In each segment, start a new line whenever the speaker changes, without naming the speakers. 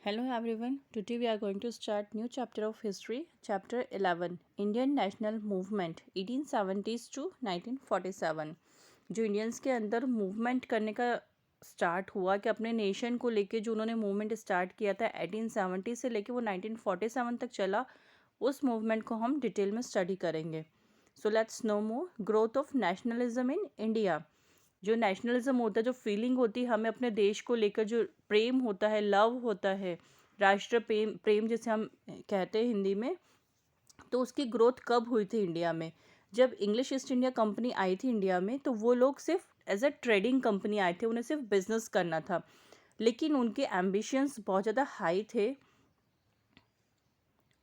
Hello everyone. Today we are going to start new chapter of history, chapter 11, Indian National Movement 1870s to 1947. जो Indians के अंदर movement करने का start हुआ कि अपने नेशन को लेके जो उन्होंने मूवमेंट स्टार्ट किया था 1870 से लेके वो 1947 तक चला, उस मूवमेंट को हम डिटेल में स्टडी करेंगे. So let's no more growth of nationalism in India. जो नेशनलिज्म होता है, जो फीलिंग होती है हमें अपने देश को लेकर, जो प्रेम होता है, लव होता है, राष्ट्र प्रेम प्रेम जिसे हम कहते हैं हिंदी में, तो उसकी ग्रोथ कब हुई थी इंडिया में? जब इंग्लिश ईस्ट इंडिया कंपनी आई थी इंडिया में, तो वो लोग सिर्फ एज अ ट्रेडिंग कंपनी आए थे, उन्हें सिर्फ बिजनेस करना था. लेकिन उनके एम्बिशंस बहुत ज़्यादा हाई थे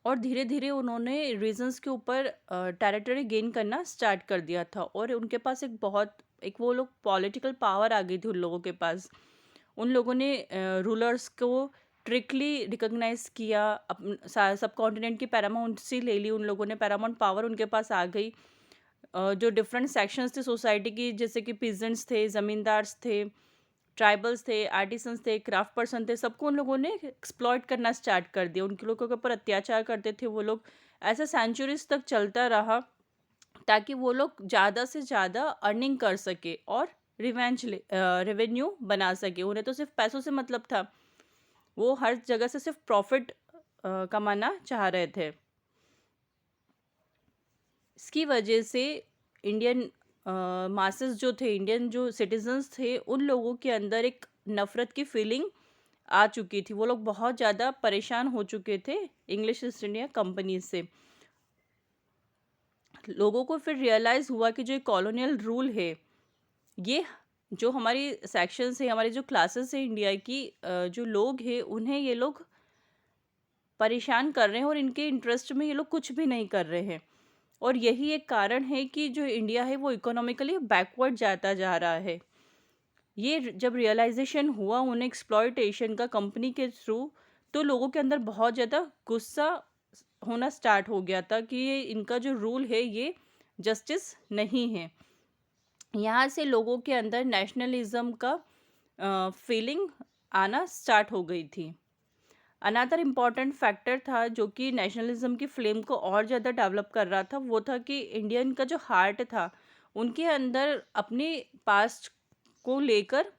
और धीरे धीरे उन्होंने रीजन्स के ऊपर टेरिटरी गेन करना स्टार्ट कर दिया था. और उनके पास एक वो लोग पॉलिटिकल पावर आ गई थी उन लोगों के पास. उन लोगों ने रूलर्स को ट्रिकली रिकॉग्नाइज किया, सब कॉन्टिनेंट की पैरामाउंटसी ले ली उन लोगों ने, पैरामाउंट पावर उनके पास आ गई. जो डिफरेंट सेक्शंस थे सोसाइटी की, जैसे कि पीजेंट्स थे, ज़मींदार्स थे, ट्राइबल्स थे, आर्टिसंस थे, क्राफ्ट पर्सन थे, सबको उन लोगों ने एक्सप्लॉइट करना स्टार्ट कर दिया. उनके लोगों के ऊपर अत्याचार करते थे वो लोग. ऐसा सेंचुरीज तक चलता रहा ताकि वो लोग ज़्यादा से ज़्यादा अर्निंग कर सके और रेवेन्यू बना सके. उन्हें तो सिर्फ पैसों से मतलब था, वो हर जगह से सिर्फ प्रॉफिट कमाना चाह रहे थे. इसकी वजह से इंडियन मासेस जो थे, इंडियन जो सिटीजन्स थे, उन लोगों के अंदर एक नफ़रत की फीलिंग आ चुकी थी. वो लोग बहुत ज़्यादा परेशान हो चुके थे इंग्लिश ईस्ट इंडिया कंपनी से. लोगों को फिर रियलाइज़ हुआ कि जो कॉलोनियल रूल है, ये जो हमारी सेक्शंस है, हमारी जो क्लासेस है इंडिया की, जो लोग हैं उन्हें ये लोग परेशान कर रहे हैं और इनके इंटरेस्ट में ये लोग कुछ भी नहीं कर रहे हैं. और यही एक कारण है कि जो इंडिया है वो इकोनॉमिकली बैकवर्ड जाता जा रहा है. ये जब रियलाइजेशन हुआ उन्हें एक्सप्लॉयटेशन का कंपनी के थ्रू, तो लोगों के अंदर बहुत ज़्यादा गुस्सा होना स्टार्ट हो गया था कि ये इनका जो रूल है ये जस्टिस नहीं है. यहाँ से लोगों के अंदर नेशनलिज्म का फीलिंग आना स्टार्ट हो गई थी. अनदर इम्पॉर्टेंट फैक्टर था जो कि नेशनलिज्म की फ्लेम को और ज़्यादा डेवलप कर रहा था, वो था कि इंडियन का जो हार्ट था, उनके अंदर अपने पास्ट को लेकर,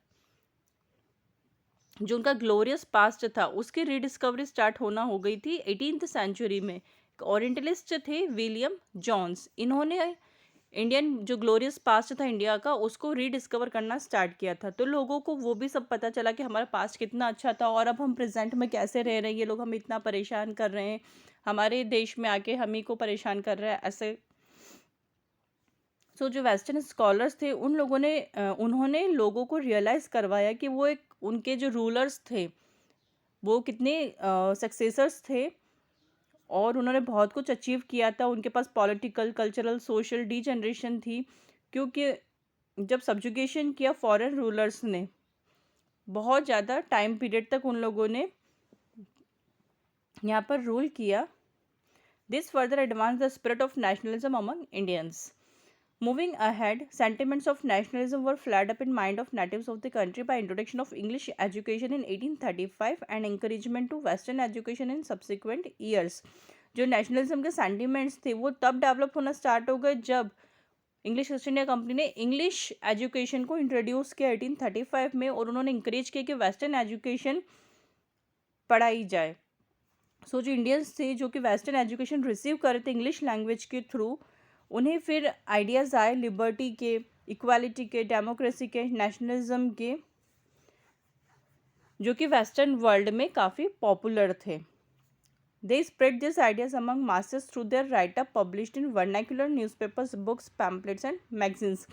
जो उनका ग्लोरियस पास्ट था, उसकी रीडिस्कवरी स्टार्ट होना हो गई थी 18th सेंचुरी में. ओरिएंटलिस्ट थे विलियम जॉन्स. इन्होंने इंडियन जो ग्लोरियस पास्ट था इंडिया का, उसको रीडिस्कवर करना स्टार्ट किया था. तो लोगों को वो भी सब पता चला कि हमारा पास्ट कितना अच्छा था और अब हम प्रेजेंट में कैसे रह रहे हैं, ये लोग हमें इतना परेशान कर रहे हैं, हमारे देश में आके हम ही को परेशान कर रहे हैं ऐसे. सो जो वेस्टर्न स्कॉलर्स थे उन लोगों ने उन्होंने लोगों को रियलाइज़ करवाया कि वो एक उनके जो रूलर्स थे वो कितने सक्सेसर्स थे और उन्होंने बहुत कुछ अचीव किया था. उनके पास पॉलिटिकल, कल्चरल, सोशल डीजनरेशन थी, क्योंकि जब सब्जुगेशन किया फॉरेन रूलर्स ने, बहुत ज़्यादा टाइम पीरियड तक उन लोगों ने यहाँ पर रूल किया. This further advance the spirit of nationalism among Indians. Moving ahead, sentiments of nationalism were flared up in mind of natives of the country by introduction of English education in 1835 and encouragement to Western education in subsequent years. जो nationalism के sentiments थे वो तब develop होना start हो गए जब English east India company ने इंग्लिश एजुकेशन को इंट्रोड्यूस किया 1835 में, और उन्होंने इंकरेज किया कि वेस्टर्न एजुकेशन पढ़ाई जाए. सो जो इंडियंस थे जो कि वेस्टर्न एजुकेशन रिसीव कर रहे थे इंग्लिश लैंग्वेज के थ्रू, उन्हें फिर आइडियाज़ आए लिबर्टी के, इक्वालिटी के, डेमोक्रेसी के, नेशनलिज्म के, जो कि वेस्टर्न वर्ल्ड में काफ़ी पॉपुलर थे. They spread this ideas among masses through their right up published in vernacular newspapers, books, pamphlets and magazines.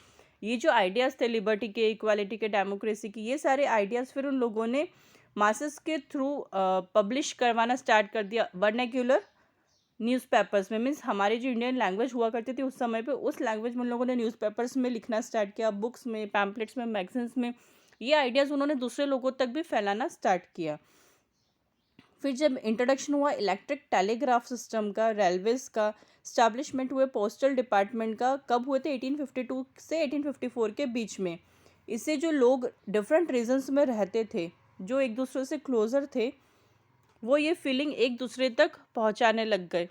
ये जो आइडियाज़ थे लिबर्टी के, इक्वालिटी के, डेमोक्रेसी की, ये सारे आइडियाज़ फिर उन लोगों ने मासेस के थ्रू पब्लिश करवाना स्टार्ट कर दिया वर्नाक्युलर न्यूज़पेपर्स में. मीन्स हमारी जो इंडियन लैंग्वेज हुआ करती थी उस समय पे, उस लैंग्वेज में उन लोगों ने न्यूज़पेपर्स में लिखना स्टार्ट किया, बुक्स में, पैम्पलेट्स में, मैगजीन्स में. ये आइडियाज़ उन्होंने दूसरे लोगों तक भी फैलाना स्टार्ट किया. फिर जब इंट्रोडक्शन हुआ इलेक्ट्रिक टेलीग्राफ सिस्टम का, रेलवेज़ का, स्टैब्लिशमेंट हुए पोस्टल डिपार्टमेंट का, कब हुए थे 1852 से 1854 के बीच में. इससे जो लोग डिफरेंट रीजन्स में रहते थे, जो एक दूसरे से क्लोज़र थे, वो ये फीलिंग एक दूसरे तक पहुंचाने लग गए।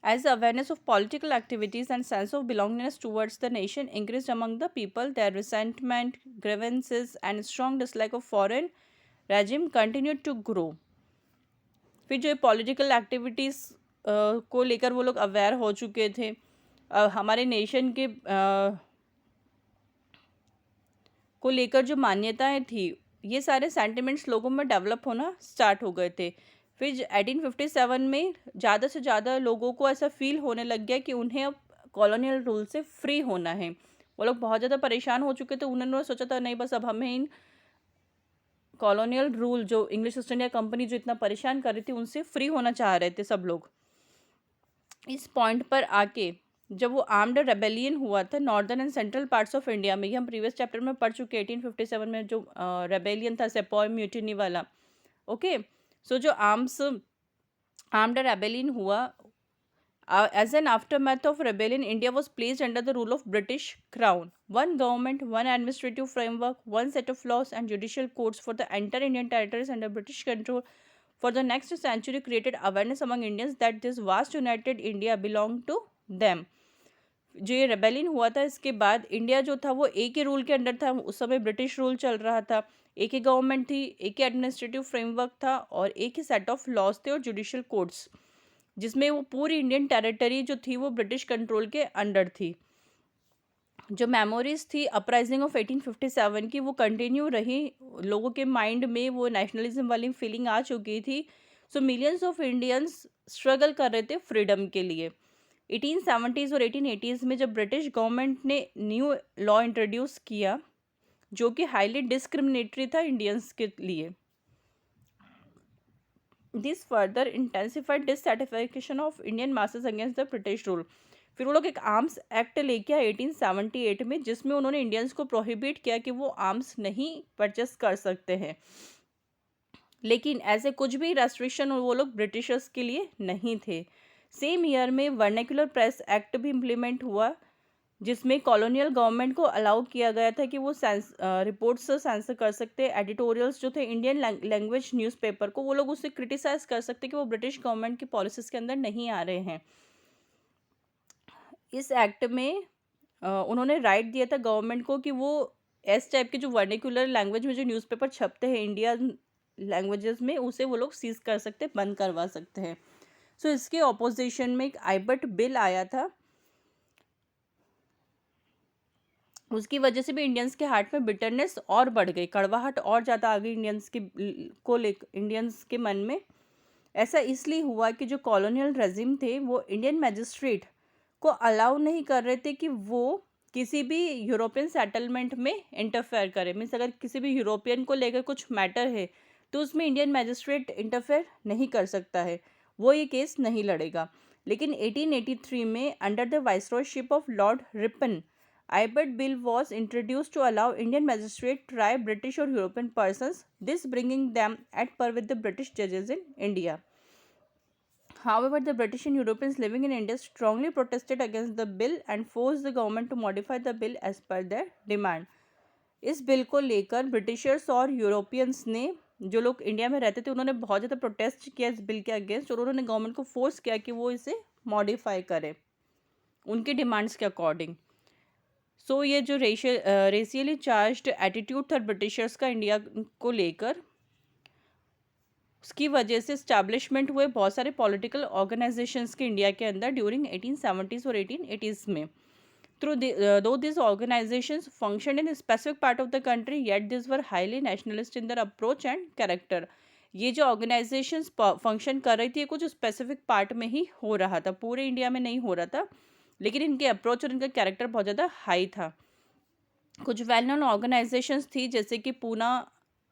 As the awareness of political activities and sense of belongingness towards the nation increased among the people, their resentment, grievances, and strong dislike of foreign regime continued to grow. फिर जो पॉलिटिकल एक्टिविटीज़ को लेकर वो लोग aware हो चुके थे, हमारे नेशन के को लेकर जो मान्यताएं थी, ये सारे सेंटिमेंट्स लोगों में डेवलप होना स्टार्ट हो गए थे। फिर 1857 में ज़्यादा से ज़्यादा लोगों को ऐसा फील होने लग गया कि उन्हें अब कॉलोनियल रूल से फ्री होना है। वो लोग बहुत ज़्यादा परेशान हो चुके थे, उन्होंने सोचा था नहीं बस अब हमें इन कॉलोनियल रूल जो इंग्लिश ईस्ट इंडिया कंपनी जो इतना परेशान कर रही थी उनसे फ्री होना चाह रहे थे सब लोग। इस पॉइंट पर आके जब वो आर्म्ड रेबेलियन हुआ था northern and central parts of India में, ये हम प्रीवियस चैप्टर में पढ़ चुके हैं 1857 में जो रेबेलियन था सेपॉय म्यूटिनी वाला। ओके, सो जो आर्म्ड रेबेलियन हुआ, as an aftermath of rebellion, India was placed under the rule of British Crown. One government, one administrative framework, one set of laws and judicial codes for the entire Indian territories under British control for the next century created awareness among Indians that this vast united India belonged to them. जो ये rebellion हुआ था इसके बाद India जो था वो एक ही रूल के अंडर था। उस समय ब्रिटिश रूल चल रहा था, एक ही गवर्नमेंट थी, एक ही एडमिनिस्ट्रेटिव फ्रेमवर्क था और एक ही सेट ऑफ लॉज थे और जुडिशियल कोड्स, जिसमें वो पूरी इंडियन टेरिटरी जो थी वो ब्रिटिश कंट्रोल के अंडर थी। जो मेमोरीज थी अपराइजिंग ऑफ 1857 की वो कंटिन्यू रही, लोगों के माइंड में वो नेशनलिज्म वाली फीलिंग आ चुकी थी। सो मिलियंस ऑफ इंडियंस स्ट्रगल कर रहे थे फ्रीडम के लिए। 1870s और 1880s में जब ब्रिटिश गवर्नमेंट ने न्यू लॉ इंट्रोड्यूस किया जो कि हाईली डिस्क्रिमिनेटरी था इंडियंस के लिए, this further intensified dissatisfaction of Indian masses against the British rule. फिर वो लोग एक आर्म्स एक्ट लेके आए 1878 में, जिसमें उन्होंने इंडियंस को प्रोहिबिट किया कि वो आर्म्स नहीं परचेस कर सकते हैं। लेकिन ऐसे कुछ भी रेस्ट्रिक्शन वो लोग ब्रिटिशर्स के लिए नहीं थे। सेम ईयर में वर्नेकुलर प्रेस एक्ट भी इम्प्लीमेंट हुआ, जिसमें कॉलोनियल गवर्नमेंट को अलाउ किया गया था कि वो रिपोर्ट्स सेंसर कर सकते, एडिटोरियल्स जो थे इंडियन लैंग्वेज न्यूज़पेपर को वो लोग उससे क्रिटिसाइज कर सकते कि वो ब्रिटिश गवर्नमेंट की पॉलिसीज़ के अंदर नहीं आ रहे हैं। इस एक्ट में उन्होंने राइट दिया था गवर्नमेंट को कि वो इस टाइप के जो वर्निकुलर लैंग्वेज में जो न्यूज़पेपर छपते हैं इंडियन लैंग्वेजेस में, उसे वो लोग सीज कर सकते, बंद करवा सकते हैं। सो इसके ऑपोजिशन में एक आइबर्ट बिल आया था, उसकी वजह से भी इंडियंस के हार्ट में बिटरनेस और बढ़ गई, कड़वाहट और ज़्यादा आ गई इंडियंस के मन में। ऐसा इसलिए हुआ कि जो कॉलोनियल रेजिम थे वो इंडियन मैजिस्ट्रेट को अलाउ नहीं कर रहे थे कि वो किसी भी यूरोपियन सेटलमेंट में इंटरफेयर करे। मीन्स अगर किसी भी यूरोपियन को लेकर कुछ मैटर है तो उसमें इंडियन मैजिस्ट्रेट इंटरफेयर नहीं कर सकता है, वो ये केस नहीं लड़ेगा। लेकिन 1883 में under the viceroyship of Lord Ripon, Ilbert Bill was introduced to allow Indian magistrate try British or European persons, this bringing them at par with the British judges in India. However, the British and Europeans living in India strongly protested against the bill and forced the government to modify the bill as per their demand. इस bill को लेकर Britishers और Europeans ने, जो लोग India में रहते थे, उन्होंने बहुत ज़्यादा प्रोटेस्ट किया इस बिल के अगेंस्ट और उन्होंने गवर्नमेंट को फोर्स किया कि वो इसे मॉडिफाई करे उनके डिमांड्स के अकॉर्डिंग। सो ये जो रेशियली चार्ज्ड एटीट्यूड था ब्रिटिशर्स का इंडिया को लेकर, उसकी वजह से इस्टेब्लिशमेंट हुए बहुत सारे पॉलिटिकल ऑर्गेनाइजेशंस के इंडिया के अंदर ड्यूरिंग 1870s और 1880s में। Through though this organisations function in specific part of the country, yet this were highly nationalist in their approach and character. ये जो ऑर्गेनाइजेशंस फंक्शन कर रही थी ये कुछ स्पेसिफिक पार्ट में ही हो रहा था, पूरे इंडिया में नहीं हो रहा था, लेकिन इनके अप्रोच और इनका कैरेक्टर बहुत ज़्यादा हाई था। कुछ वेल नोन ऑर्गेनाइजेशंस थी जैसे कि पूना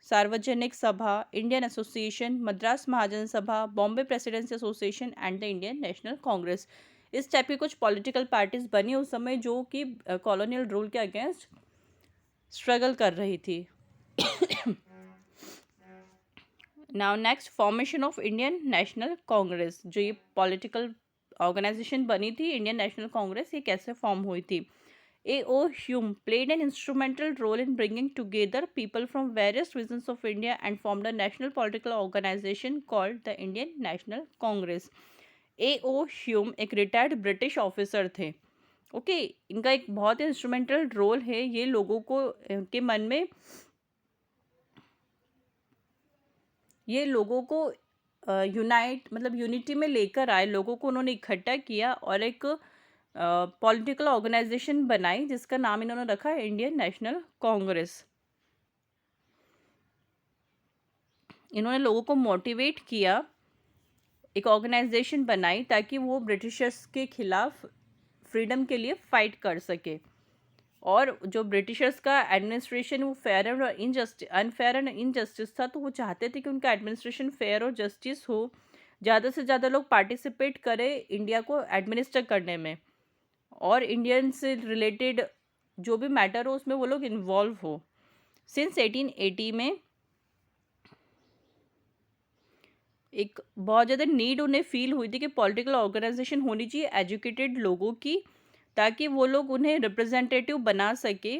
सार्वजनिक सभा, इंडियन एसोसिएशन, मद्रास महाजन सभा, Bombay presidency association and the Indian National Congress. इस टाइप की कुछ पॉलिटिकल पार्टीज बनी उस समय जो कि कॉलोनियल रूल के अगेंस्ट स्ट्रगल कर रही थी। Now next, formation of Indian National Congress. जो ये पॉलिटिकल ऑर्गेनाइजेशन बनी थी इंडियन नेशनल कांग्रेस, ये कैसे फॉर्म हुई थी? A.O. Hume played an instrumental role in bringing together people from various regions of India and formed a national political organization called the Indian National Congress. A.O. Hume एक retired British officer थे. Okay, इनका एक बहुत ही instrumental role है. ये लोगों को के मन में ये लोगों को यूनाइट मतलब यूनिटी में लेकर आए. लोगों को उन्होंने इकट्ठा किया और एक पॉलिटिकल ऑर्गेनाइजेशन बनाई जिसका नाम इन्होंने रखा है इंडियन नेशनल कांग्रेस. इन्होंने लोगों को मोटिवेट किया, एक ऑर्गेनाइजेशन बनाई ताकि वो ब्रिटिशर्स के खिलाफ फ्रीडम के लिए फाइट कर सके. और जो ब्रिटिशर्स का एडमिनिस्ट्रेशन वो fair and unfair and injustice था, तो वो चाहते थे कि उनका एडमिनिस्ट्रेशन फेयर और जस्टिस हो, ज़्यादा से ज़्यादा लोग पार्टिसिपेट करें इंडिया को एडमिनिस्टर करने में, और इंडियन से रिलेटेड जो भी मैटर हो उसमें वो लोग इन्वॉल्व हो. सिंस 1880 में एक बहुत ज़्यादा नीड उन्हें फील हुई थी कि पॉलिटिकल ऑर्गेनाइजेशन होनी चाहिए एजुकेटेड लोगों की, ताकि वो लोग उन्हें रिप्रेजेंटेटिव बना सके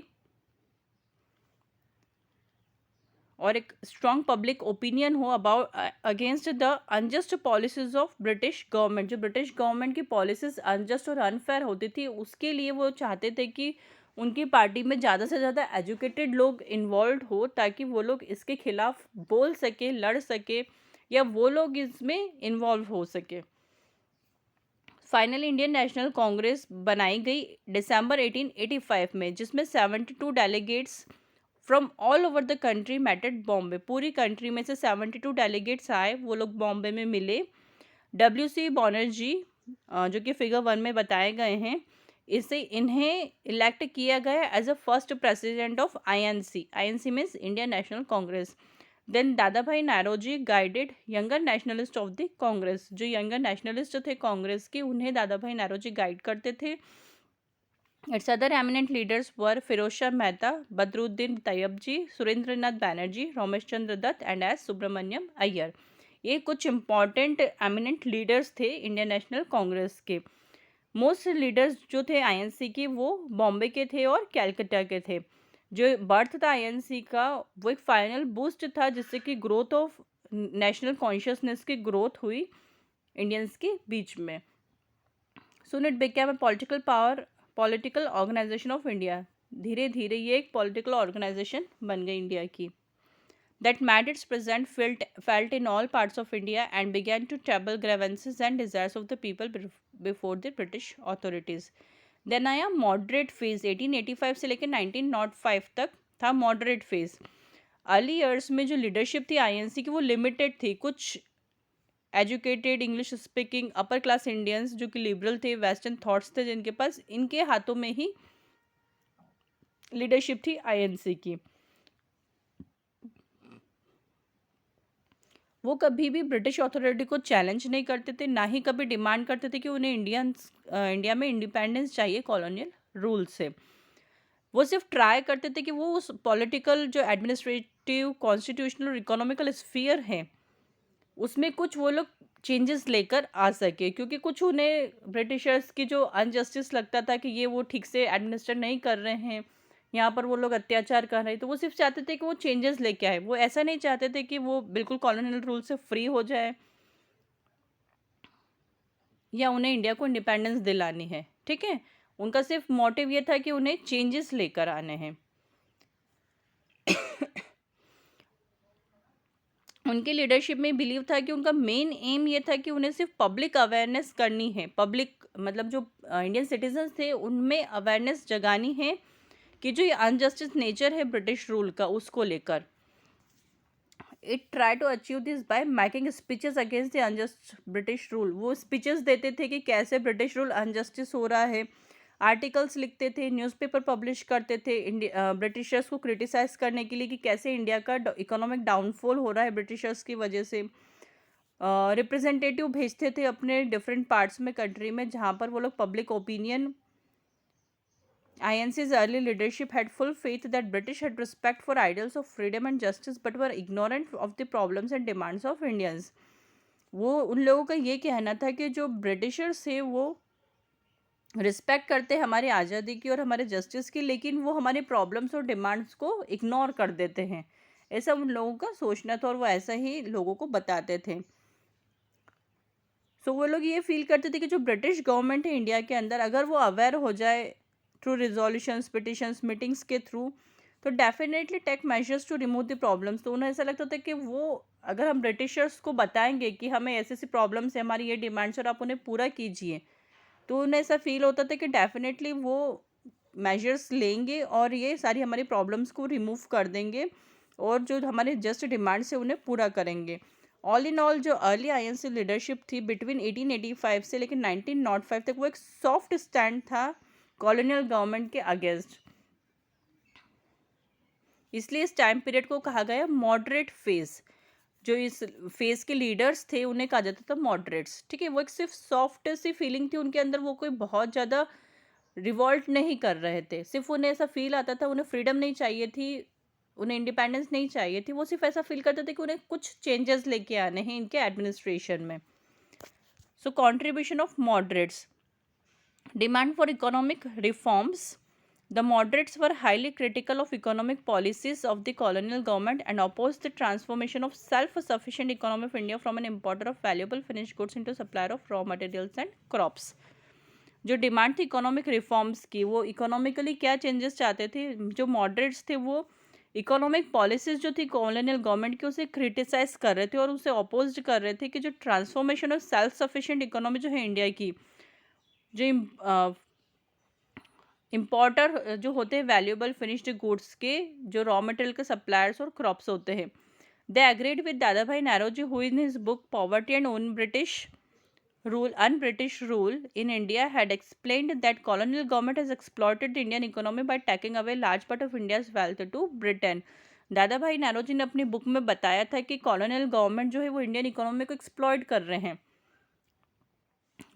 और एक स्ट्रॉन्ग पब्लिक ओपिनियन हो about against the unjust policies of British government. जो ब्रिटिश गवर्नमेंट की पॉलिसीज अनजस्ट और अनफेयर होती थी, उसके लिए वो चाहते थे कि उनकी पार्टी में ज़्यादा से ज़्यादा एजुकेटेड लोग इन्वॉल्व हो, ताकि वो लोग इसके खिलाफ बोल सके, लड़ सके, या वो लोग इसमें इन्वॉल्व हो सके. फाइनली इंडियन नेशनल कांग्रेस बनाई गई दिसंबर 1885 में, जिसमें 72 delegates from all over the country met at Bombay. पूरी कंट्री में से 72 डेलीगेट्स आए, वो लोग बॉम्बे में मिले. W.C. बनर्जी जो कि फिगर 1 में बताए गए हैं, इन्हें इलेक्ट किया गया as a first president of INC. INC means Indian National Congress. Then Dadabhai Naoroji guided younger nationalist of the Congress. जो यंगर नेशनलिस्ट थे कांग्रेस के, उन्हें दादा भाई नारोजी गाइड करते थे. Its other eminent leaders were Firoz Shah Mehta, Badruddin Tyabji, Surendranath Banerjee, Ramesh Chandra Dutt and S Subramania Iyer. ये कुछ इंपॉर्टेंट एमिनेंट लीडर्स थे इंडियन नेशनल कांग्रेस के. मोस्ट लीडर्स जो थे INC के, वो बॉम्बे के थे और कैलकाटा के थे. जो बर्थ था INC का, वो एक फाइनल बूस्ट था जिससे कि ग्रोथ ऑफ नेशनल कॉन्शियसनेस की ग्रोथ हुई इंडियंस के बीच में. Soon it became a political organisation of India. धीरे धीरे ये एक पॉलिटिकल ऑर्गेनाइजेशन बन गई इंडिया की. that made its present felt in all parts of India and began to trouble grievances and desires of the people before the British authorities. Then आया moderate phase. 1885 से लेकर 1905 तक था मॉडरेट फेज. अर्ली ईयर्स में जो leadership थी INC की, वो लिमिटेड थी. कुछ educated English speaking upper class Indians जो कि लिबरल थे, वेस्टर्न थॉट्स थे जिनके पास, इनके हाथों में ही लीडरशिप थी INC की. वो कभी भी ब्रिटिश अथॉरिटी को चैलेंज नहीं करते थे, ना ही कभी डिमांड करते थे कि उन्हें इंडिया में इंडिपेंडेंस चाहिए कॉलोनियल रूल से. वो सिर्फ ट्राई करते थे कि वो उस पॉलिटिकल जो एडमिनिस्ट्रेटिव, कॉन्स्टिट्यूशनल और इकोनॉमिकल स्फीयर है, उसमें कुछ वो लोग चेंजेस लेकर आ सके, क्योंकि कुछ उन्हें ब्रिटिशर्स की जो अनजस्टिस लगता था कि ये वो ठीक से एडमिनिस्टर नहीं कर रहे हैं, यहाँ पर वो लोग अत्याचार कर रहे हैं, तो वो सिर्फ चाहते थे कि वो चेंजेस लेके आए. वो ऐसा नहीं चाहते थे कि वो बिल्कुल कॉलोनियल रूल से फ्री हो जाए या उन्हें इंडिया को इंडिपेंडेंस दिलानी है. ठीक है, उनका सिर्फ मोटिव ये था कि उन्हें चेंजेस लेकर आने हैं. उनकी लीडरशिप में बिलीव था कि उनका मेन एम ये था कि उन्हें सिर्फ पब्लिक अवेयरनेस करनी है. पब्लिक मतलब जो इंडियन सिटीजन्स थे उनमें अवेयरनेस जगानी है कि जो ये अनजस्टिस नेचर है ब्रिटिश रूल का, उसको लेकर. It try to achieve this by making speeches against the unjust British rule. वो स्पीचेस देते थे कि कैसे ब्रिटिश रूल अनजस्टिस हो रहा है, आर्टिकल्स लिखते थे, न्यूज़पेपर पब्लिश करते थे ब्रिटिशर्स को क्रिटिसाइज करने के लिए कि कैसे इंडिया का इकोनॉमिक डाउनफॉल हो रहा है ब्रिटिशर्स की वजह से. रिप्रेजेंटेटिव भेजते थे अपने डिफरेंट पार्ट्स में कंट्री में, जहाँ पर वो लोग public opinion. INC's early leadership had full faith that British had respect for ideals of freedom and justice but were ignorant of the problems and demands of Indians. वो उन लोगों का ये कहना था कि जो ब्रिटिशर्स थे वो रिस्पेक्ट करते हैं हमारी आज़ादी की और हमारे जस्टिस की, लेकिन वो हमारे प्रॉब्लम्स और डिमांड्स को इग्नोर कर देते हैं। ऐसा उन लोगों का सोचना था और वो ऐसा ही लोगों को बताते थे। सो वो लोग ये फील करते थे कि जो ब्रिटिश गवर्नमेंट है इंडिया के अंदर, अगर वो अवेयर हो जाए थ्रू रिजोल्यूशंस, पिटिशंस, मीटिंग्स के थ्रू, तो definitely take measures to remove the problems. तो उन्हें ऐसा लगता था कि वो, अगर हम ब्रिटिशर्स को बताएंगे कि हमें ऐसी ऐसी प्रॉब्लम्स है, हमारी ये डिमांड्स, और आप उन्हें पूरा कीजिए, तो उन्हें ऐसा फील होता था कि डेफिनेटली वो मेजर्स लेंगे और ये सारी हमारी प्रॉब्लम्स को रिमूव कर देंगे और जो हमारे जस्ट डिमांड्स है उन्हें पूरा करेंगे। ऑल इन ऑल जो अर्ली आईएनसी लीडरशिप थी बिटवीन 1885 से लेकिन 1905 तक, वो एक सॉफ्ट स्टैंड था कॉलोनियल गवर्नमेंट के अगेंस्ट। इसलिए इस टाइम पीरियड को कहा गया मॉडरेट फेज। जो इस फेज के लीडर्स थे उन्हें कहा जाता था मॉडरेट्स। ठीक है, वो एक सिर्फ सॉफ्ट सी फीलिंग थी उनके अंदर, वो कोई बहुत ज़्यादा रिवॉल्ट नहीं कर रहे थे। सिर्फ उन्हें ऐसा फील आता था, उन्हें फ्रीडम नहीं चाहिए थी, उन्हें इंडिपेंडेंस नहीं चाहिए थी, वो सिर्फ ऐसा फील करते थे कि उन्हें कुछ चेंजेस लेके आने हैं इनके एडमिनिस्ट्रेशन में। So contribution of moderates, demand for economic reforms. The moderates were highly critical of economic policies of the colonial government and opposed the transformation of self-sufficient economy of India from an importer of valuable finished goods into supplier of raw materials and crops. जो demand थी economic reforms की, वो economically क्या changes चाहते थे। जो moderates थे वो इकोनॉमिक पॉलिसीज जो थी कॉलोनियल गवर्नमेंट की उसे क्रिटिसाइज कर रहे थे और उसे अपोज कर रहे थे कि जो transformation of self sufficient economy जो है इंडिया की, जो इम्पोर्टर जो होते हैं वैल्यूएबल फिनिश्ड गुड्स के, जो रॉ मटेरियल के सप्लायर्स और क्रॉप्स होते हैं, they agreed with Dadabhai Naoroji who in his book poverty and un-British rule in India had explained that colonial government has exploited the Indian economy by taking away large part of India's wealth to Britain. दादा भाई नौरोजी ने अपनी book में बताया था कि colonial government जो है वो इंडियन इकोनॉमी को एक्सप्लॉइट कर रहे हैं,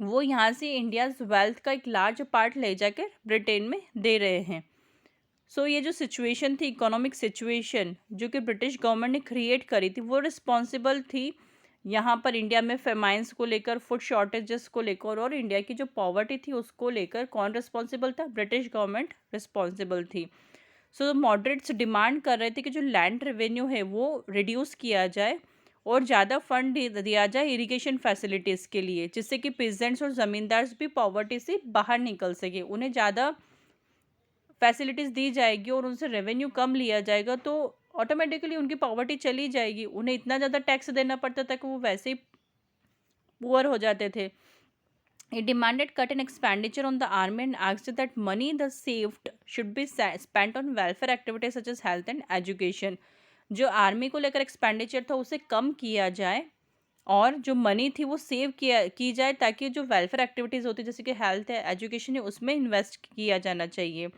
वो यहाँ से इंडियाज वेल्थ का एक लार्ज पार्ट ले जाकर ब्रिटेन में दे रहे हैं। सो ये जो सिचुएशन थी, इकोनॉमिक सिचुएशन जो कि ब्रिटिश गवर्नमेंट ने क्रिएट करी थी, वो रिस्पॉन्सिबल थी यहाँ पर इंडिया में फेमाइंस को लेकर, फूड शॉर्टेजेस को लेकर, और इंडिया की जो पॉवर्टी थी उसको लेकर कौन रिस्पॉन्सिबल था? ब्रिटिश गवर्नमेंट रिस्पॉन्सिबल थी। सो मॉडरेट्स डिमांड कर रहे थे कि जो लैंड रेवेन्यू है वो रिड्यूस किया जाए और ज़्यादा फंड दिया जाए इरिगेशन फैसिलिटीज़ के लिए, जिससे कि पेजेंट्स और ज़मींदार भी पॉवर्टी से बाहर निकल सके। उन्हें ज़्यादा फैसिलिटीज़ दी जाएगी और उनसे रेवेन्यू कम लिया जाएगा तो ऑटोमेटिकली उनकी पॉवर्टी चली जाएगी। उन्हें इतना ज़्यादा टैक्स देना पड़ता था कि वो वैसे ही पुअर हो जाते थे। It demanded cut in expenditure on the army and asked that money thus saved should be spent on welfare activities such as health and education. जो आर्मी को लेकर एक्सपेंडिचर था उसे कम किया जाए और जो मनी थी वो सेव की जाए, ताकि जो वेलफेयर एक्टिविटीज़ होती है जैसे कि हेल्थ है, एजुकेशन है, उसमें इन्वेस्ट किया जाना चाहिए।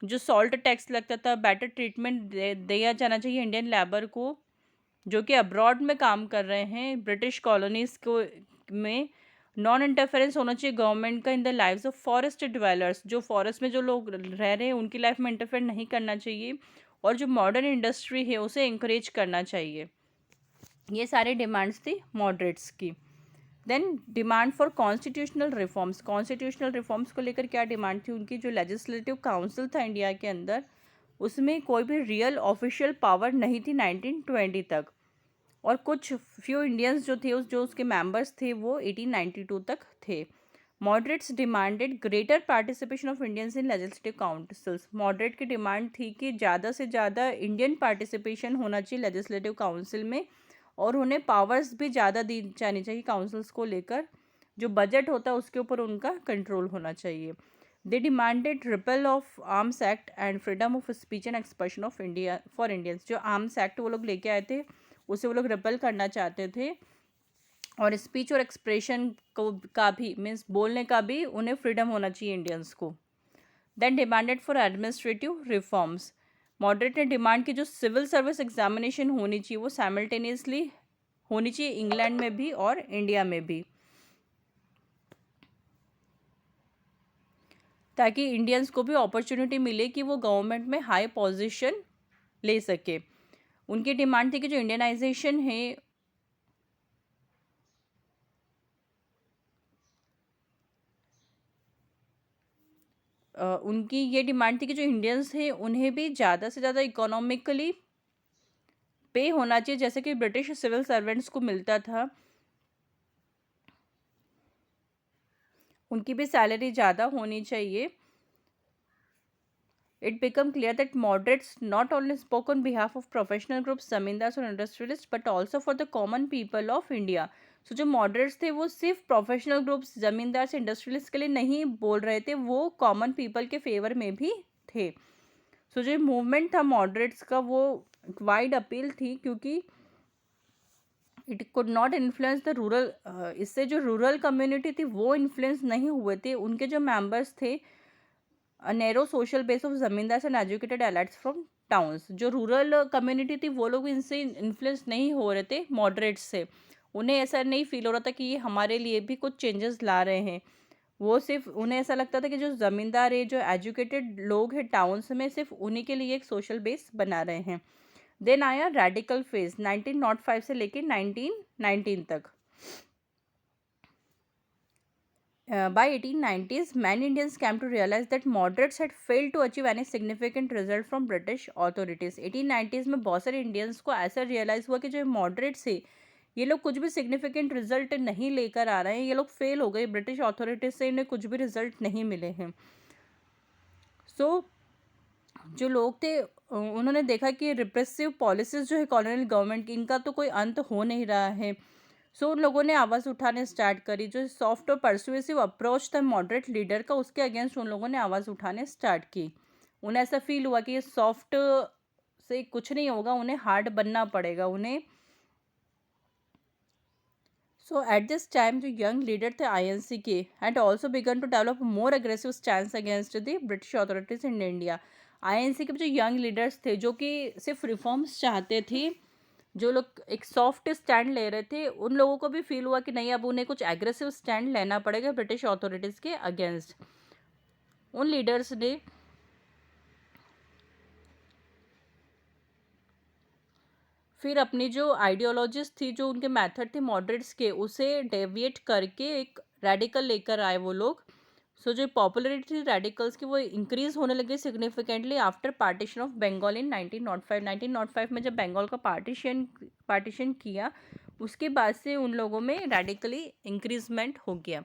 जो सॉल्ट टैक्स लगता था, बेटर ट्रीटमेंट दिया जाना चाहिए इंडियन लेबर को जो कि अब्रॉड में काम कर रहे हैं ब्रिटिश कॉलोनीज़ को में। नॉन इंटरफेरेंस होना चाहिए गवर्नमेंट का in the lives of forest dwellers, जो फॉरेस्ट में जो लोग रह रहे हैं उनकी लाइफ में इंटरफेयर नहीं करना चाहिए, और जो मॉडर्न इंडस्ट्री है उसे इंकरेज करना चाहिए। ये सारे डिमांड्स थी मॉडरेट्स की। Then demand for constitutional reforms, constitutional reforms को लेकर क्या डिमांड थी उनकी? जो लेजिस्लेटिव काउंसिल था इंडिया के अंदर, उसमें कोई भी रियल ऑफिशियल पावर नहीं थी 1920 तक, और कुछ फ्यू इंडियंस जो थे जो उसके मेंबर्स थे वो 1892 तक थे। Moderates demanded greater participation of Indians in legislative councils. Moderate की डिमांड थी कि ज़्यादा से ज़्यादा इंडियन पार्टिसिपेशन होना चाहिए लेजिस्लेटिव काउंसिल में, और उन्हें पावर्स भी ज़्यादा दी जानी चाहिए काउंसिल्स को लेकर। जो बजट होता है उसके ऊपर उनका कंट्रोल होना चाहिए। They demanded repel of arms act and freedom of speech and expression of India for Indians. जो आर्म्स एक्ट वो लोग लेके आए थे उसे वो लोग रिपेल करना चाहते थे, और स्पीच और एक्सप्रेशन को का भी मीन्स बोलने का भी उन्हें फ्रीडम होना चाहिए इंडियंस को। Then demanded for administrative reforms. Moderate ने डिमांड की जो सिविल सर्विस एग्जामिनेशन होनी चाहिए वो साइमल्टेनियसली होनी चाहिए इंग्लैंड में भी और इंडिया में भी, ताकि इंडियंस को भी अपॉर्चुनिटी मिले कि वो गवर्नमेंट में हाई पोजीशन ले सके। उनकी डिमांड थी कि जो इंडियनाइजेशन है उनकी ये डिमांड थी कि जो इंडियंस थे उन्हें भी ज़्यादा से ज़्यादा इकोनॉमिकली पे होना चाहिए, जैसे कि ब्रिटिश सिविल सर्वेंट्स को मिलता था, उनकी भी सैलरी ज़्यादा होनी चाहिए। It became clear that moderates not only spoke on behalf of professional groups, zamindars और industrialists, but also for the common people of India. So जो moderates थे वो सिर्फ प्रोफेशनल ग्रुप्स, जमींदार से इंडस्ट्रियलिस्ट के लिए नहीं बोल रहे थे, वो कॉमन पीपल के फेवर में भी थे। सो जो मूवमेंट था मॉडरेट्स का वो वाइड अपील थी, क्योंकि it could not influence the rural, इससे जो रूरल कम्युनिटी थी वो इन्फ्लुएंस नहीं हुए थे। उनके जो मेंबर्स थे, a narrow social base of zamindars and educated elites from towns, जो रूरल कम्युनिटी थी वो लोग इनसे इन्फ्लुएंस नहीं हो रहे थे मॉडरेट्स से। उन्हें ऐसा नहीं फील हो रहा था कि ये हमारे लिए भी कुछ चेंजेस ला रहे हैं। वो सिर्फ उन्हें ऐसा लगता था कि जो ज़मींदार है, जो एजुकेटेड लोग हैं टाउन्स में, सिर्फ उन्हीं के लिए एक सोशल बेस बना रहे हैं। देन आया रेडिकल फेज 1905 से लेके 1919 तक। By 1890s, many Indians came to realize that moderates had failed to achieve any significant result from British authorities. 1890s में बहुत सारे इंडियंस को ऐसा रियलाइज़ हुआ कि जो मॉडरेट्स है ये लोग कुछ भी सिग्निफिकेंट रिजल्ट नहीं लेकर आ रहे हैं, ये लोग फेल हो गए, ब्रिटिश अथॉरिटीज से इन्हें कुछ भी रिजल्ट नहीं मिले हैं। सो जो लोग थे उन्होंने देखा कि रिप्रेसिव पॉलिसीज जो है कॉलोनियल गवर्नमेंट की, इनका तो कोई अंत हो नहीं रहा है। सो उन लोगों ने आवाज़ उठाने स्टार्ट करी। जो सॉफ्ट और परसुएसिव अप्रोच था मॉडरेट लीडर का, उसके अगेंस्ट उन लोगों ने आवाज़ उठाने स्टार्ट की। उन्हें ऐसा फील हुआ कि ये सॉफ्ट से कुछ नहीं होगा, उन्हें हार्ड बनना पड़ेगा उन्हें। सो एट दिस टाइम जो यंग लीडर थे आईएनसी के had also began to develop more aggressive stand against the British authorities in India. INC के जो यंग लीडर्स थे जो कि सिर्फ रिफॉर्म्स चाहते थे, जो लोग एक सॉफ्ट स्टैंड ले रहे थे, उन लोगों को भी फील हुआ कि नहीं, अब उन्हें कुछ एग्रेसिव स्टैंड लेना पड़ेगा ब्रिटिश अथॉरिटीज़ के अगेंस्ट। उन लीडर्स ने फिर अपनी जो आइडियोलॉजीज थी, जो उनके मेथड थे मॉडरेट्स के, उसे डेविएट करके एक रेडिकल लेकर आए वो लोग। सो जो पॉपुलरिटी थी रेडिकल्स की वो इंक्रीज होने लगी significantly after partition of Bengal in 1905। 1905 में जब बंगाल का पार्टीशन किया, उसके बाद से उन लोगों में रेडिकली इंक्रीजमेंट हो गया।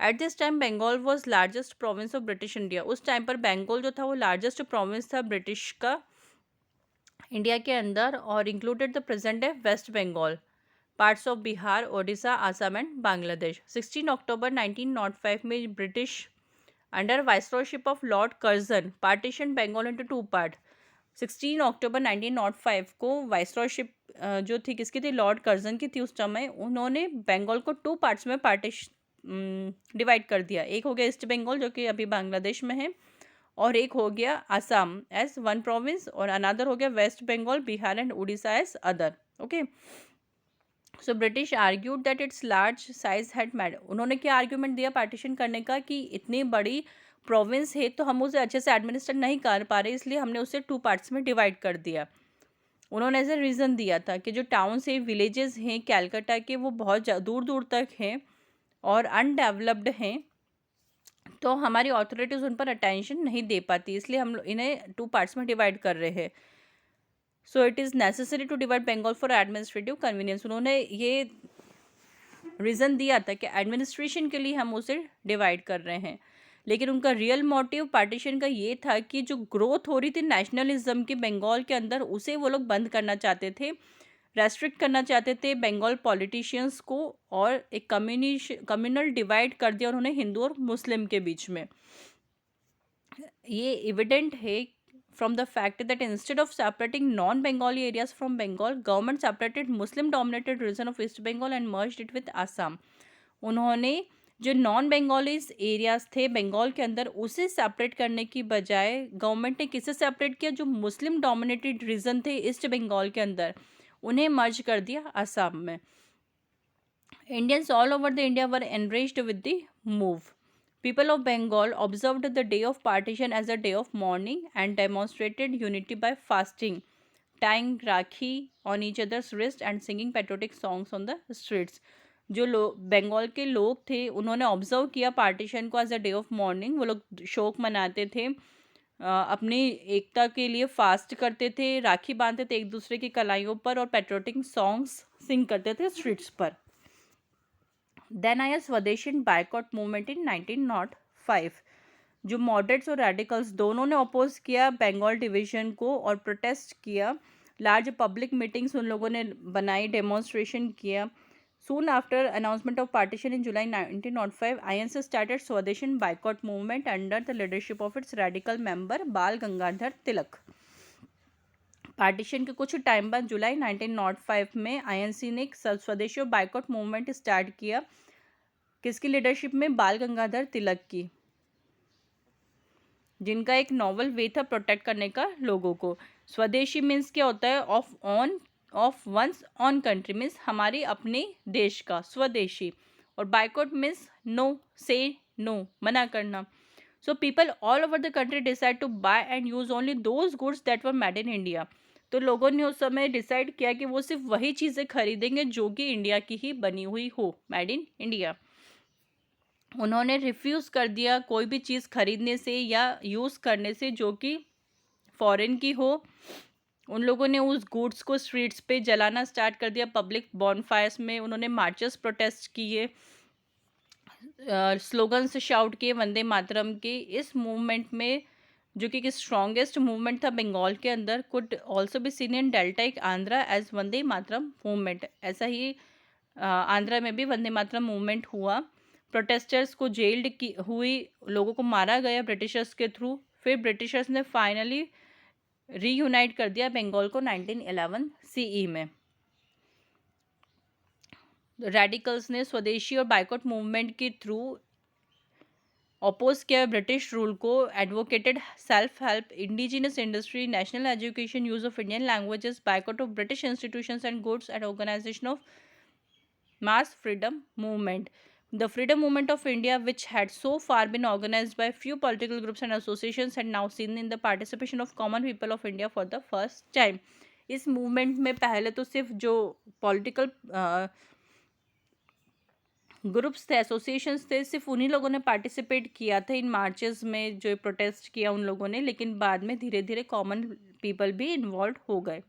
At this time Bengal was largest province of British India. उस टाइम पर बंगाल जो था वो लार्जेस्ट प्रोविंस था ब्रिटिश का इंडिया के अंदर, और included the present day West Bengal, parts of Bihar, Odisha, Assam and Bangladesh. 16 October 1905 में British under viceroyship of Lord Curzon partition Bengal into two part. 16 October 1905 को वाइसरॉयशिप जो थी किसकी थी, लॉर्ड कर्जन की थी उस समय। उन्होंने बंगाल को टू पार्ट्स में डिवाइड कर दिया। एक हो गया ईस्ट बंगाल जो कि अभी बांग्लादेश में है, और एक हो गया आसाम एज वन प्रोविंस, और अनदर हो गया West Bengal, Bihar and Orissa as other. Okay, so British argued that its large size had matter. उन्होंने क्या आर्ग्यूमेंट दिया पार्टीशन करने का, कि इतनी बड़ी प्रोविंस है तो हम उसे अच्छे से एडमिनिस्टर नहीं कर पा रहे, इसलिए हमने उसे टू पार्ट्स में डिवाइड कर दिया। उन्होंने ऐसे रीज़न दिया था कि जो टाउन्स हैं, विलेजेस हैं कैलकाटा के, वो बहुत दूर दूर तक हैं और अनडेवलप्ड हैं, तो हमारी अथॉरिटीज़ उन पर अटेंशन नहीं दे पाती, इसलिए हम इन्हें टू पार्ट्स में डिवाइड कर रहे हैं। So it is necessary to divide Bengal for administrative convenience. उन्होंने ये रीज़न दिया था कि एडमिनिस्ट्रेशन के लिए हम उसे डिवाइड कर रहे हैं, लेकिन उनका रियल मोटिव पार्टीशन का ये था कि जो ग्रोथ हो रही थी नेशनलिज्म की बंगाल के अंदर, उसे वो लोग बंद करना चाहते थे, रेस्ट्रिक्ट करना चाहते थे बंगाल पॉलिटिशियंस को, और एक कम्युनल डिवाइड कर दिया उन्होंने हिंदू और मुस्लिम के बीच में। ये एविडेंट है from the fact that instead of separating non-Bengali areas from Bengal, government separated Muslim-dominated region of East Bengal and merged it with Assam. उन्होंने जो नॉन बंगालीज एरियाज थे बंगाल के अंदर, उसे सेपरेट करने की बजाय गवर्नमेंट ने किसे सेपरेट किया, जो मुस्लिम डोमिनेटेड रीजन थे ईस्ट बंगाल के अंदर, उन्हें मर्ज कर दिया असम में। Indians all over the India were enraged with the move. People of Bengal observed the day of partition as a day of mourning and demonstrated unity by fasting, tying rakhi on each other's wrist and singing patriotic songs on the streets. जो बंगाल के लोग थे उन्होंने observe किया partition को as a day of mourning. वो लोग शोक मनाते थे, अपनी एकता के लिए फास्ट करते थे, राखी बांधते थे एक दूसरे की कलाइयों पर और पेट्रियोटिक सॉन्ग्स सिंग करते थे स्ट्रीट्स पर। देन आया स्वदेशी बायकॉट मूवमेंट इन 1905। जो मॉडरेट्स और रेडिकल्स दोनों ने अपोज किया बंगाल डिवीजन को और प्रोटेस्ट किया। लार्ज पब्लिक मीटिंग्स उन लोगों ने बनाई, डेमोन्स्ट्रेशन किया। Soon after announcement of partition in July 1905, INC started Swadeshi boycott movement under the leadership of its radical member बाल गंगाधर तिलक। पार्टीशन के कुछ टाइम बाद जुलाई 1905 में आईएनसी ने स्वदेशी बायकॉट मूवमेंट स्टार्ट किया। किसकी लीडरशिप में? बाल गंगाधर तिलक की, जिनका एक नॉवल वे था प्रोटेक्ट करने का लोगों को। स्वदेशी मीन्स क्या होता है? Of one's own country, means हमारी अपने देश का, स्वदेशी। और boycott means no, say no, मना करना। So people all over the country decide to buy and use only those goods that were made in India. तो लोगों ने उस समय डिसाइड किया कि वो सिर्फ वही चीज़ें खरीदेंगे जो कि इंडिया की ही बनी हुई हो, मेड इन इंडिया। उन्होंने रिफ्यूज़ कर दिया कोई भी चीज़ खरीदने से या यूज़ करने से जो कि फॉरेन की हो। उन लोगों ने उस गुड्स को स्ट्रीट्स पे जलाना स्टार्ट कर दिया। पब्लिक बॉनफायर्स में उन्होंने मार्चेस प्रोटेस्ट किए, स्लोगन्स शाउट किए वंदे मातरम के। इस मूवमेंट में जो कि स्ट्रॉन्गेस्ट मूवमेंट था बंगाल के अंदर, could also be seen in deltaic Andhra as Vande Mataram movement. ऐसा ही आंध्रा में भी वंदे मातरम मूवमेंट हुआ। प्रोटेस्टर्स को जेल्ड की हुई, लोगों को मारा गया ब्रिटिशर्स के थ्रू। फिर ब्रिटिशर्स ने फाइनली रीयूनाइट कर दिया बंगाल को 1911 सीई में। रेडिकल्स ने स्वदेशी और बायकॉट मूवमेंट के थ्रू अपोज किया ब्रिटिश रूल को, advocated self help, indigenous industry, national education, use of Indian languages, boycott of British institutions and goods, and organisation of mass freedom movement. The freedom movement of India, which had so far been organized by few political groups and associations, had now seen in the participation of common people of India for the first time. इस movement में पहले तो सिर्फ जो political groups थे, associations थे, सिर्फ उन्हीं लोगों ने पार्टिसिपेट किया था इन मार्चेस में, जो प्रोटेस्ट किया उन लोगों ने। लेकिन बाद में धीरे धीरे कॉमन पीपल भी इन्वॉल्व हो गए।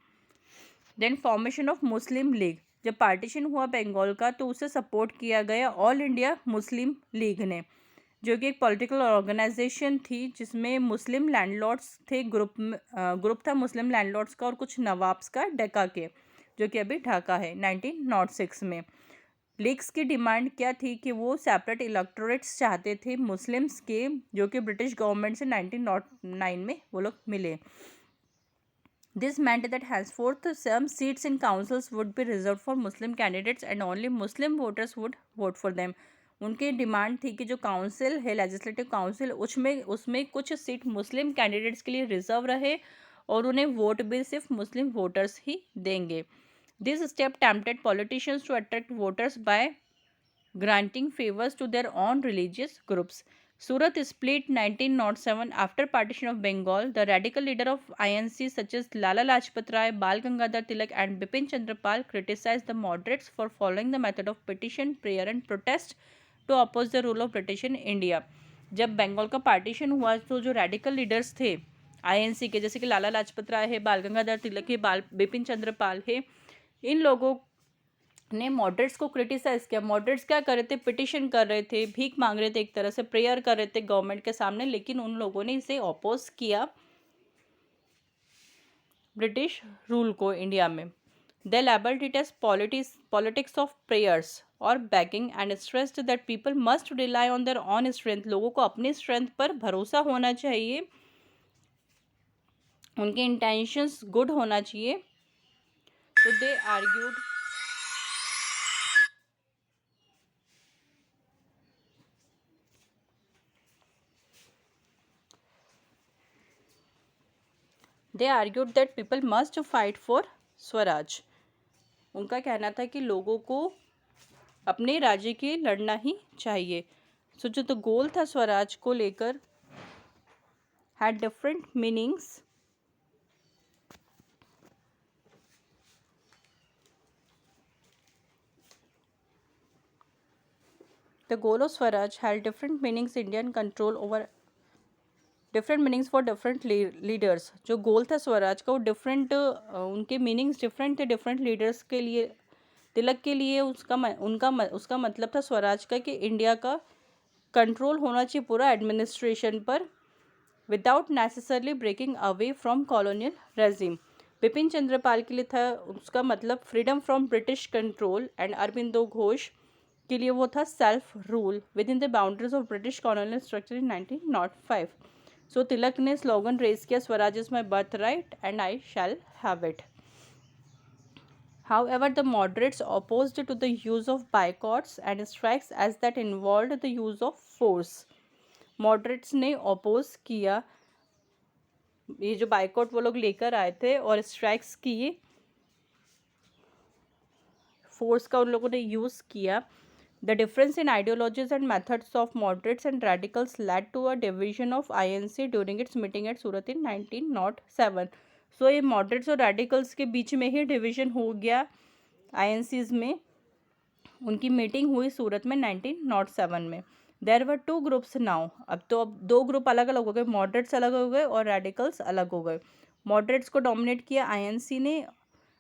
Then formation of Muslim League. जब पार्टीशन हुआ बंगाल का तो उसे सपोर्ट किया गया ऑल इंडिया मुस्लिम लीग ने, जो कि एक पॉलिटिकल ऑर्गेनाइजेशन थी जिसमें मुस्लिम लैंडलॉर्ड्स थे। ग्रुप था मुस्लिम लैंडलॉर्ड्स का और कुछ नवाब्स का, डेक्का के, जो कि अभी ढाका है। 1906 में लीग्स की डिमांड क्या थी कि वो सेपरेट इलेक्टोरेट्स चाहते थे मुस्लिम्स के, जो कि ब्रिटिश गवर्नमेंट से 1909 में वो लोग मिले। This meant that henceforth some seats in councils would be reserved for Muslim candidates and only Muslim voters would vote for them. उनकी डिमांड थी कि जो काउंसिल है, लेजिस्लेटिव काउंसिल, उसमें कुछ सीट मुस्लिम कैंडिडेट्स के लिए रिजर्व रहे और उन्हें वोट भी सिर्फ मुस्लिम वोटर्स ही देंगे। This step tempted politicians to attract voters by granting favors to their own religious groups. Surat split 1907 after partition of Bengal. The radical leader of INC such as Lala Lajpat Rai, Bal Gangadhar Tilak and Bipin Chandra Pal criticized the moderates for following the method of petition, prayer and protest to oppose the rule of British in India. जब बंगाल का partition हुआ तो जो radical leaders थे INC के, जैसे कि लाला लाजपत राय है, बाल गंगाधर तिलक है, बिपिन चंद्र पाल है, इन लोगों ने मॉडरेट्स को क्रिटिसाइज किया। मॉडरेट्स क्या कर रहे थे? पिटिशन कर रहे थे, भीख मांग रहे थे, एक तरह से प्रेयर कर रहे थे गवर्नमेंट के सामने, लेकिन उन लोगों ने इसे अपोज किया ब्रिटिश रूल को इंडिया में। They labelled it as politics of prayers और begging and stressed that people must rely on their own strength. लोगों को अपनी स्ट्रेंथ पर भरोसा होना चाहिए, उनके इंटेंशंस गुड होना चाहिए। तो they argued They argued that people must fight for Swaraj. उनका कहना था कि लोगों को अपने राज्य के लड़ना ही चाहिए। सो जो तो गोल था स्वराज को लेकर had different meanings। The goal of Swaraj had different meanings Indian control over different meanings for different leaders. जो गोल था स्वराज का वो डिफरेंट उनके मीनिंग्स डिफरेंट थे डिफरेंट लीडर्स के लिए। तिलक के लिए उसका मतलब था स्वराज का कि इंडिया का कंट्रोल होना चाहिए पूरा एडमिनिस्ट्रेशन पर without necessarily breaking away from colonial regime. Bipin Chandrapal के लिए था उसका मतलब freedom from British control and Aurobindo Ghosh के लिए वो था self rule within the boundaries of British colonial structure in 1905। So Tilak ने स्लोगन रेज किया swaraj is my birthright and I shall have it. However, the moderates opposed to the use of boycotts and strikes as that involved the use of force. Moderates ने oppose किया, ये जो boycott वो लोग लेकर आए थे और स्ट्राइक्स किए, फोर्स का उन लोगों ने यूज़ किया। The difference in ideologies and methods of moderates and radicals led to a division of INC during its meeting at Surat in 1907. So ये moderates और radicals के बीच में ही डिवीजन हो गया INCs में। उनकी मीटिंग हुई सूरत में 1907 में। There were two groups now, अब दो ग्रुप अलग अलग हो गए, मॉडरेट्स अलग हो गए और रेडिकल्स अलग हो गए। मॉडरेट्स को डोमिनेट किया INC ने,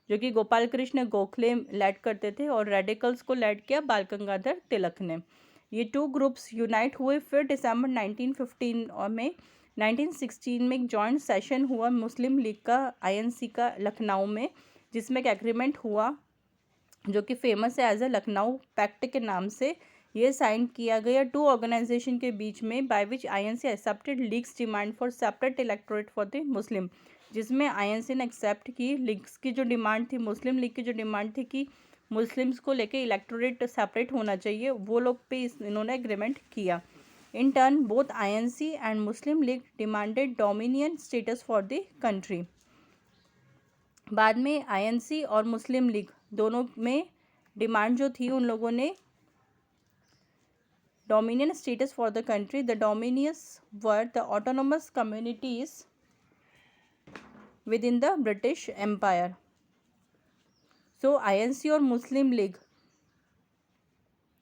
जो कि गोपाल कृष्ण गोखले लेड करते थे, और रेडिकल्स को लेड किया बाल गंगाधर तिलक ने। ये टू ग्रुप्स यूनाइट हुए। फिर दिसंबर 1915 और में 1916 में एक जॉइंट सेशन हुआ मुस्लिम लीग का INC का लखनऊ में, जिसमें एक एग्रीमेंट हुआ जो कि फेमस है एज ए लखनऊ पैक्ट के नाम से। ये साइन किया गया टू ऑर्गेनाइजेशन के बीच में, by which INC accepted leagues demand for separate electorate for the Muslim, जिसमें INC ने एक्सेप्ट की लीग्स की जो डिमांड थी, मुस्लिम लीग की जो डिमांड थी कि मुस्लिम्स को लेके इलेक्टोरेट सेपरेट होना चाहिए, वो लोग पे इन्होंने एग्रीमेंट किया। In turn both INC and Muslim league demanded dominion status for the country. बाद में INC और मुस्लिम लीग दोनों में डिमांड जो थी, उन लोगों ने dominion status for the country. The dominions were the autonomous communities within the British empire. So INC और मुस्लिम लीग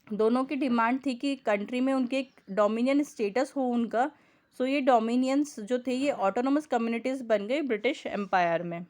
दोनों की डिमांड थी कि कंट्री में उनके एक डोमिनियन स्टेटस हो उनका। सो ये डोमिनियंस जो थे ये ऑटोनोमस कम्युनिटीज़ बन गए ब्रिटिश एम्पायर में।